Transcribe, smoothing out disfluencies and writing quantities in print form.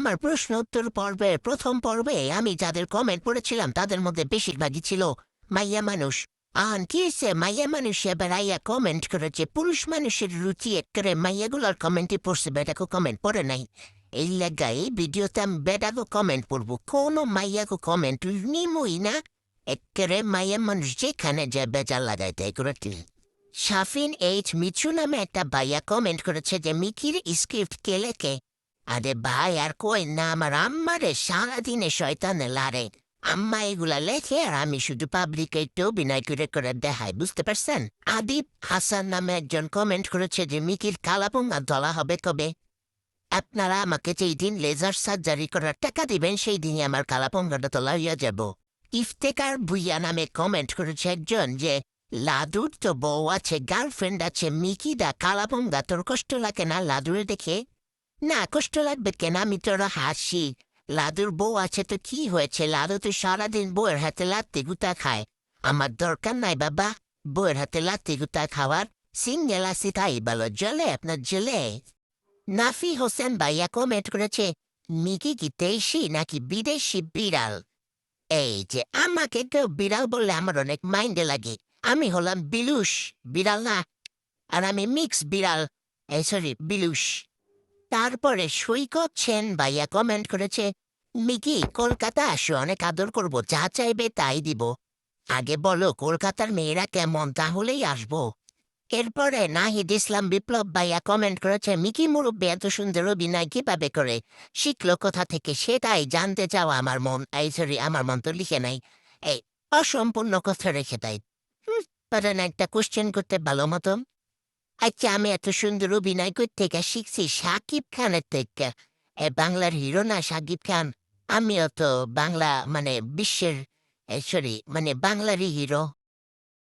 আমার প্রশ্ন উত্তর পর্বের প্রথম পর্বে আমি যাদের কমেন্ট পড়েছিলাম তাদের মধ্যে বেশিরভাগই ছিল মাইয়া মানুষ। আন কি হয়েছে, মাইয়া মানুষ এবার আইয়া কমেন্ট করেছে, পুরুষ মানুষের রুচি একেবারে মাইয়াগুলোর কমেন্টই পড়ছে, বেটাকে কমেন্ট পড়ে নাই। এই লাগাই এই ভিডিওতে আমি বেটাকে কমেন্ট পড়বো, কোনো মাইয়াকে কমেন্ট নিমই না। একেবারে মাইয়া মানুষ যেখানে যায় বেজার লাগাই তাই করে। শাফিন এইচ মিচু নামে একটা ভাইয়া কমেন্ট করেছে যে মিকির স্ক্রিপ্ট কে লেখে। আরে ভাই আর কই না, আমার আম্মারে সারাদিনে শয়তানে লারে। আম্মা এগুলা লেখে আর আমি শুধু পাবলিকে একটু অভিনয় করে করে দেখাই, বুঝতে পারছেন? আদিব হাসান নামে একজন কমেন্ট করেছে যে মিকির কালাপুঙ্গা ধলা হবে কবে। আপনারা আমাকে যেই দিন লেজার সার্জারি করার টাকা দিবেন সেই দিনই আমার কালাপুঙ্গাটা তোলা হইয়া যাব। ইফতেকার ভুইয়া নামে কমেন্ট করেছে একজন যে লাদুর তো বউ আছে, গার্লফ্রেন্ড আছে, মিকিদা কালাপুঙ্গা তোর কষ্ট লাগে না লাদুরে দেখে? না, কষ্ট লাগবে কেন, আমি তোরা হাসি। লাদুর বউ আছে তো কি হয়েছে, লাদু তো সারাদিন বউয়ের হাতে লাত্তি গুতা খায়। আমার দরকার নাই বাবা বউয়ের হাতে লাত্তি গুতা খাওয়ার, সিঙ্গেল আছি তাই ভালো। জলে আপনার জলে। নাফি হোসেন ভাইয়া কমেন্ট করেছে মিকি কি দেশি নাকি বিদেশি বিড়াল। এই যে আমাকে কেউ বিড়াল বললে আমার অনেক মাইন্ডে লাগে। আমি হলাম বিলুস, বিড়াল না। আর আমি মিক্স বিড়াল, এই সরি বিলুস। তারপরে সৈকত সেন ভাইয়া কমেন্ট করেছে মিকি কলকাতা আসো, অনেক আদর করব, যা চাইবে তাই দিব। আগে বলো কলকাতার মেয়েরা কেমন, তাহলেই আসবো। এরপরে নাহিদ ইসলাম বিপ্লব ভাইয়া কমেন্ট করেছে মিকি মুরব্বী এত সুন্দর অভিনয় কিভাবে করে, শিখলো কোথা থেকে, সেটাই জানতে চাওয়া আমার মন। এই সরি আমার মন তো লিখে নাই, এই অসম্পূর্ণ কথা রেখে দেয়। পারেন একটা কোশ্চেন করতে ভালো মতো। আচ্ছা আমি এত সুন্দর অভিনয় করতে থেকে শিখছি সাকিব খানের থেকে। বাংলার হিরো না সাকিব খান? আমিও তো বাংলা মানে বিশ্বের সরি মানে বাংলারই হিরো।